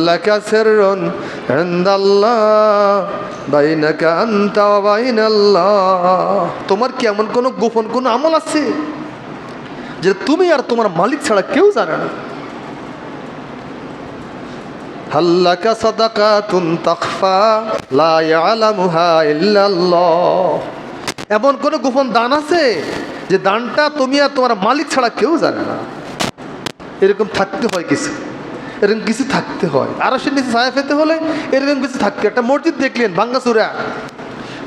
হাল্লাকা সিররুন ইনদাল্লাহ বাইনাকা আনতা ওয়া বাইনাল্লাহ, তোমার কি এমন কোনো গোপন কোনো আমল আছে যে তুমি আর তোমার মালিক ছাড়া কেউ জানে না? হাল্লাকা সাদাকাতুন তাখফা লা ইয়ালামুহা ইল্লাল্লাহ, এমন কোন গোপন দান আছে যে দানটা তুমি আর তোমার মালিক ছাড়া কেউ জানে না? এরকম থাকতে হয় কিছু, এরকম কিছু থাকতে হয়। আরশের নিচে ছায়া পেতে হলে এরকম কিছু থাকতে। একটা মসজিদ দেখলেন ভাঙ্গাচুরা,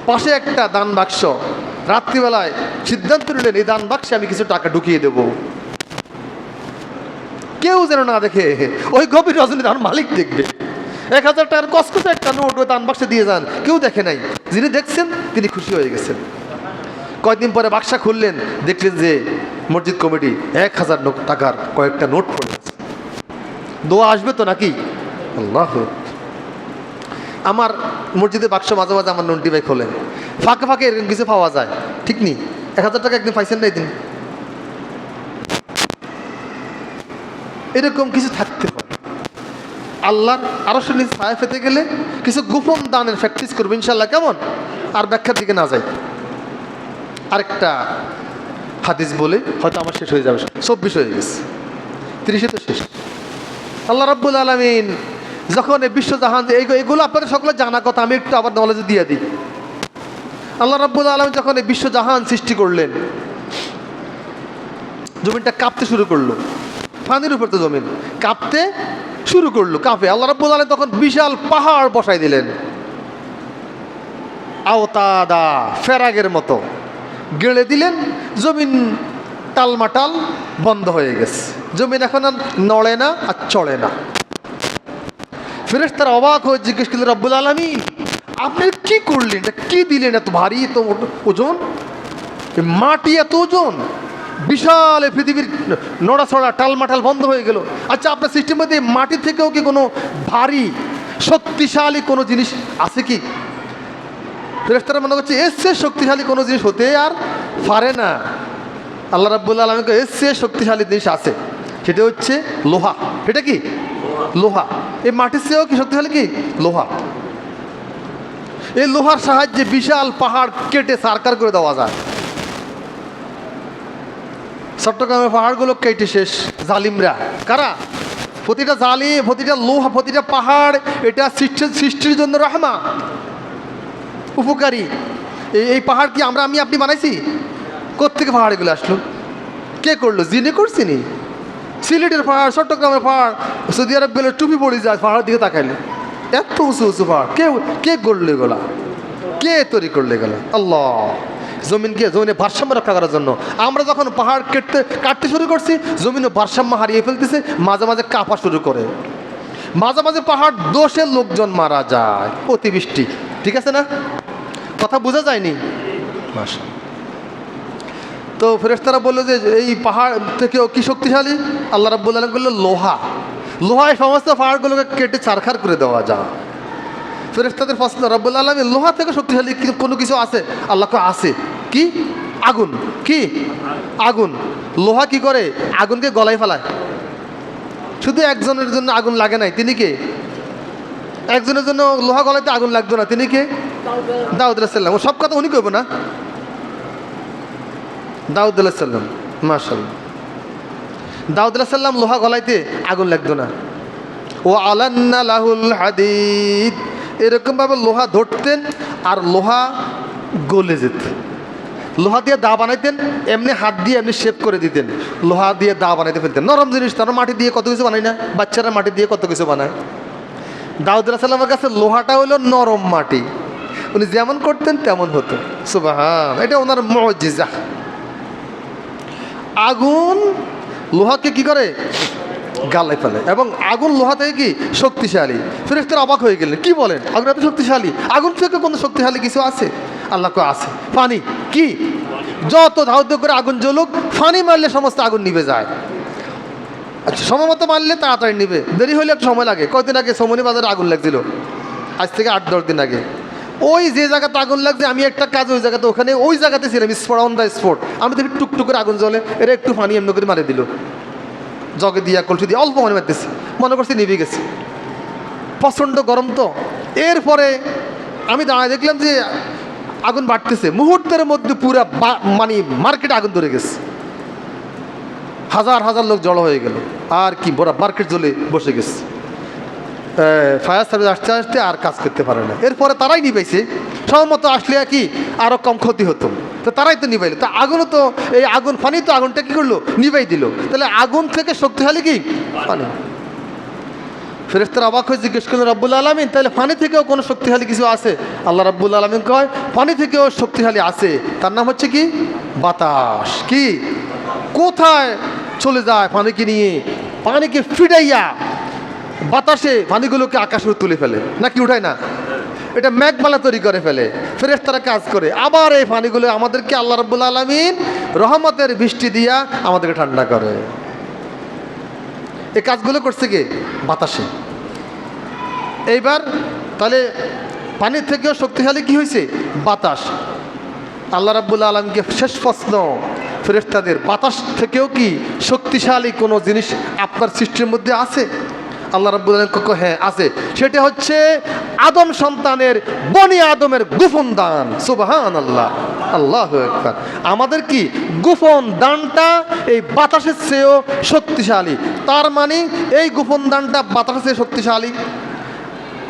পাশে একটা দান বাক্স, রাত্রিবেলায় সিদ্ধান্ত নিলেন এই দান বাক্সে আমি কিছু টাকা ঢুকিয়ে দেব, কেউ যেন না দেখে। ওই গভীর রজনী তার মালিক দেখবে। 1000 টাকার কসকসে একটা নোট ওই দান বাক্সে দিয়ে যান, কেউ দেখে নাই, যিনি দেখছেন তিনি খুশি হয়ে গেছেন। কয়েকদিন পরে বাক্সা খুললেন, দেখলেন যে মসজিদ কমিটি 1000 টাকার কয়েকটা নোট পড়ে আছে। দোয়া আসবে তো নাকি? আল্লাহ, আমার মসজিদে বাক্স মাঝে মাঝে আমার নন্টি ভাই খোলেন, ফাঁকে ফাঁকে এরকম কিছু পাওয়া যায়, ঠিক নেই? 1000 টাকা একদিন পাইছেন না একদিন? এরকম কিছু থাকতে হয়। আল্লাহর আরশের নিচে ছায়া পেতে গেলে কিছু গোপন দানের প্র্যাকটিস করবে ইনশাল্লাহ। কেমন? আর ব্যাখ্যার দিকে না যাই, আরেকটা হাদিস বলে হয়তো আমার শেষ হয়ে যাবে। 24 হয়ে গেছে, 30-এ তো শেষ। আল্লাহ রাব্বুল আলামিন যখন এই বিশ্বজাহান, এগুলো আপনাদের সকলে জানা কথা, আমি একটু আবার নলেজ দিয়ে দিই। আল্লাহ রাব্বুল আলামিন যখন এই বিশ্বজাহান সৃষ্টি করলেন, জমিনটা কাঁপতে শুরু করলো। পানির উপর তো জমিন কাঁপতে শুরু করলো, কাঁপে। আল্লাহ রাব্বুল আলামিন তখন বিশাল পাহাড় বসাই দিলেন, আওতাদা ফেরাগের মতো গেড়ে দিলেন। জমিন টালমাটাল বন্ধ হয়ে গেছে, জমিন এখন আর নড়ে না আর চড়ে না। ফেরেশতারা অবাক হয়ে জিজ্ঞেস করলেন, রব্বুল আলামিন আপনি কি করলেন, এটা কি দিলেন, এত ভারী, এত ওজন, মাটি এত ওজন, বিশাল পৃথিবীর নড়াছড়া টালমাটাল বন্ধ হয়ে গেল। আচ্ছা, আপনার সিস্টেমের মধ্যে মাটি থেকেও কি কোনো ভারী শক্তিশালী কোনো জিনিস আছে কি? ফেরেশতারা মনে করছে এর চেয়ে শক্তিশালী কোনো জিনিস হতে আর পারে না। আল্লাহ রাব্বুল আলামিন এর চেয়ে শক্তিশালী জিনিস আছে, সেটা হচ্ছে লোহা। এটা কি? লোহা। এই মাটির চেয়েও কি শক্তিশালী? কি? লোহা। এই লোহার সাহায্যে বিশাল পাহাড় কেটে সারকার করে দেওয়া যায়। চট্টগ্রামের পাহাড়গুলো কেটে শেষ জালিমরা। কারা? প্রতিটা জালিম, প্রতিটা লোহা, প্রতিটা পাহাড় এটা সৃষ্টির জন্য রহমা, উপকারী। এই পাহাড় কি আমি আপনি বানাইছি? কোত্থেকে পাহাড় এগুলো আসলো? কে করলো? জিনে করছি নি? সিলেটের পাহাড়, চট্টগ্রামের পাহাড়, সৌদি আরব গেলে টুপি পড়ে যায় পাহাড়ের দিকে তাকাইলে। এত উঁচু উঁচু পাহাড় কে গড়লো এগুলা? কে তৈরি করলো এগুলা? আল্লাহ। জমিনকে, জমিনে ভারসাম্য রক্ষা করার জন্য আমরা যখন পাহাড় কাটতে শুরু করছি, জমিনে ভারসাম্য হারিয়ে ফেলতেছে, মাঝে মাঝে কাঁপা শুরু করে, মাঝে মাঝে পাহাড় দোষে লোকজন মারা যায়, অতিবৃষ্টি। ঠিক আছে না? কথা বোঝা যায়নি? মাশাআল্লাহ। তো ফেরেশতারা বললো যে এই পাহাড় থেকেও কি শক্তিশালী? আল্লাহ রাব্বুল আলামিন বললো লোহা। লোহায় সমস্ত পাহাড়গুলোকে কেটে ছারখার করে দেওয়া যায়। ফেরেশতাদের প্রশ্ন, রাব্বুল আলামিন লোহা থেকে শক্তিশালী কোনো কিছু আছে? আল্লাহকে আছে। কি? আগুন। কি? আগুন। লোহা কি করে? আগুনকে গলায় ফেলায়। শুধু একজনের জন্য আগুন লাগে নাই, তিনি কে? একজনের জন্য লোহা গলাইতে আগুন লাগতো না, তিনি কে? দাউদ আলাইহিস সালাম। সব কথা উনি কইব না? দাউদ আলাইহিস সালাম। মাশাআল্লাহ। দাউদ আলাইহিস সালাম লোহা গলাইতে আগুন লাগতো না। ও আলান্না লাহুল হাদিদ, এরকমভাবে লোহা ধরতেন আর লোহা গলে যেত। লোহা দিয়ে দা বানাইতেন, এমনি হাত দিয়ে এমনি শেপ করে দিতেন, লোহা দিয়ে দা বানাইতে ফেলতেন। নরম জিনিস, তারা মাটি দিয়ে কত কিছু বানায় না? বাচ্চারা মাটি দিয়ে কত কিছু বানায়। দাউদ আলাইহিস সালামের কাছে লোহাটা হলো নরম মাটি, উনি যেমন করতেন তেমন হতো। সুবহান, এটা ওনার মুজিজা। আগুন লোহাকে কি করে? গালাই ফেলে। এবং আগুন লোহা থেকে কি শক্তিশালী। ফেরেশতারা অবাক হয়ে গেলেন, কি বলেন আগুন এত শক্তিশালী? আগুন থেকে কোনো শক্তিশালী কিছু আছে? আল্লাহ কো আছে। পানি। কি? যত ধাউদ্য করে আগুন জ্বলুক, পানি মারলে সমস্ত আগুন নিভে যায়। আচ্ছা, সময় মতো মারলে তাড়াতাড়ি নিবে, দেরি হলে একটু সময় লাগে। কয়দিন আগে সোমনি বাজারে আগুন লাগছিল, আজ থেকে 8-10 দিন আগে। ওই যে জায়গাতে আগুন লাগছে, আমি একটা কাজ ওই জায়গাতে, ওখানে ওই জায়গাতে ছিলাম, স্পট অন দ্য স্পট। আমি দেখি টুকটুক করে আগুন জ্বলে, এরা একটু পানি এমনি করে মারে দিল, জগে দিয়া কলসি দিয়ে অল্প পানি মারতেছি, মনে করছি নিভে গেছে। প্রচণ্ড গরম তো। এরপরে আমি দাঁড়ায় দেখলাম যে আগুন বাড়তেছে, মুহূর্তের মধ্যে পুরা মানে মার্কেটে আগুন ধরে গেছে, হাজার হাজার লোক জড়ো হয়ে গেল, আর কি বড় মার্কেট জ্বলে বসে গেছে। ফায়ার সার্ভিস আসতে আসতে আর কাজ করতে পারে না। এরপরে তারাই নিবাইছে, সম্ভবত আসলে কি আরও কম ক্ষতি হতো, তো তারাই তো নিবাইলো। তা আগুনও তো এই আগুন পানি তো আগুনটা কী করলো, নিবাই দিল। তাহলে আগুন থেকে শক্তিশালী কি পানি। ফেরেশতারা অবাক হয়ে জিজ্ঞেস করলেন রব্বুল আলামিন, তাহলে পানি থেকেও কোনো শক্তিশালী কিছু আছে? আল্লাহ রব্বুল আলামিন কয় পানি থেকেও শক্তিশালী আছে, তার নাম হচ্ছে কি বাতাস। কি কোথায় চলে যায় পানিকে নিয়ে, পানিকে ফিডাইয়া বাতাসে পানিগুলোকে আকাশে তুলে ফেলে, নাকি উঠায় না? এটা মেঘমালা তৈরি করে ফেলে, ফেরেশতারা কাজ করে। আবার এই পানিগুলো আমাদেরকে আল্লাহ রাব্বুল আলামিন রহমতের বৃষ্টি দিয়া আমাদেরকে ঠান্ডা করে। এই কাজগুলো করছে কে? বাতাসে। এইবার তাহলে পানির থেকেও শক্তিশালী কি হয়েছে? বাতাস। আল্লাহ রাব্বুল আলামিনকে শেষ প্রশ্ন ফেরেশতাদের, বাতাস থেকেও কি শক্তিশালী কোনো জিনিস আপনার সৃষ্টির মধ্যে আছে? আল্লাহ রাব্বুল আলামিন কয় হ্যাঁ আছে, সেটা হচ্ছে আদম সন্তানের বনি আদমের গোপন দান। সুবহানাল্লাহ, আল্লাহু আকবার। আমাদের কি গোপন দানটা এই বাতাসের চেয়েও শক্তিশালী। তার মানে এই গোপন দানটা বাতাসের চেয়ে শক্তিশালী,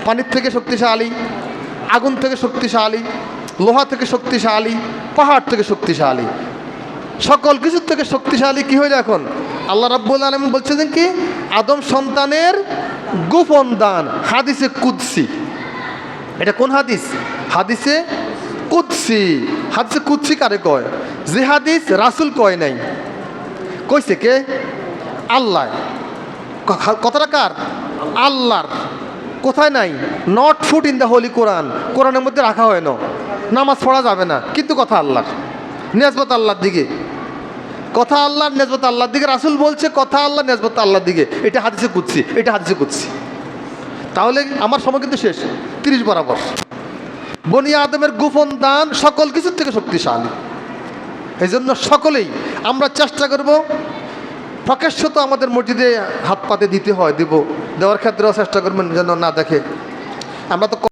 পানির থেকে শক্তিশালী, আগুন থেকে শক্তিশালী, লোহা থেকে শক্তিশালী, পাহাড় থেকে শক্তিশালী, সকল কিছুর থেকে শক্তিশালী কি হইল এখন? আল্লাহ রাব্বুল আলামিন বলছেন কি আদম সন্তানের গোপন দান। হাদিসে কুদসি, এটা কোন হাদিস? হাদিসে কুদসি। হাদিসে কুদসি কারে কয়? যে হাদিস রাসূল কয় নাই, কইছে কে? আল্লাহ। কথাটা কার? আল্লাহর। কোথায় নাই? Not put in the holy Quran, কোরআনের মধ্যে রাখা হয় না, নামাজ পড়া যাবে না, কিন্তু কথা আল্লাহর, নেসবত আল্লাহর দিকে। কথা আল্লাহর, নেসবত আল্লাহর দিকে। রাসূল বলছে কথা আল্লাহ, নেসবত আল্লাহর দিকে। এটা হাদিসে কুদসি, এটা হাদিসে কুদসি। তাহলে আমার সময় কিন্তু শেষ, 30 বরাবর। বনি আদমের গোপন দান সকল কিছুর থেকে শক্তিশালী। এই জন্য সকলেই আমরা চেষ্টা করব, প্রকাশ্য তো আমাদের মসজিদে হাত পাতে দিতে হয়, দেওয়ার ক্ষেত্রেও চেষ্টা করবেন যেন না দেখে। আমরা তো